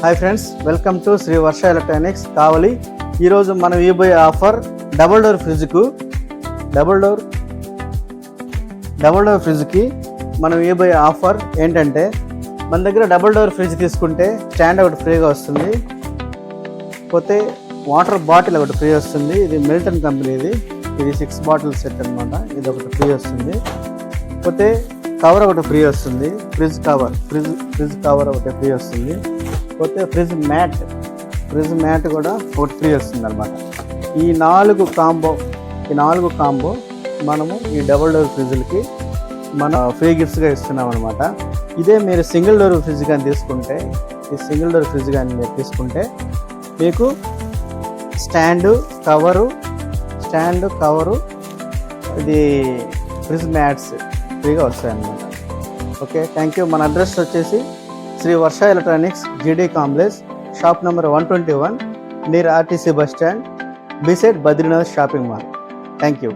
Hi friends, welcome to Shri Varsha electronics Kavali. ఈరోజు మనం ఇవ్వబోయే ఆఫర్ డబుల్ డోర్ ఫ్రిడ్జ్కి మనం ఇవ్వబోయే ఆఫర్ ఏంటంటే, మన దగ్గర డబుల్ డోర్ ఫ్రిడ్జ్ తీసుకుంటే స్టాండ్ ఒకటి ఫ్రీగా వస్తుంది, పోతే వాటర్ బాటిల్ ఒకటి ఫ్రీ వస్తుంది. ఇది మిల్టన్ కంపెనీది, ఇది 6 బాటిల్ సెట్ అనమాట. ఇది ఒకటి ఫ్రీ వస్తుంది. పోతే కవర్ ఒకటి ఫ్రీ వస్తుంది, ఫ్రిడ్జ్ కవర్ ఒకటి ఫ్రీ వస్తుంది. పోతే ఫ్రిడ్జ్ మ్యాట్ కూడా ఒకటి ఫ్రీ వస్తుంది అనమాట. ఈ నాలుగు కాంబో మనము ఈ డబుల్ డోర్ ఫ్రిడ్జ్లకి మనం ఫ్రీ గిఫ్ట్స్గా ఇస్తున్నాం అనమాట. ఇదే మీరు సింగిల్ డోర్ ఫ్రిడ్జ్ కానీ తీసుకుంటే మీకు స్టాండు కవరు ఇది ఫ్రిడ్జ్ మ్యాట్స్ ఫ్రీగా వస్తాయి అన్నమాట. Okay, thank you. మన అడ్రస్ వచ్చేసి శ్రీ వర్ష ఎలక్ట్రానిక్స్, జీడీ complex, shop number 121, near RTC bus stand, beside Badrinath shopping mall. Thank you.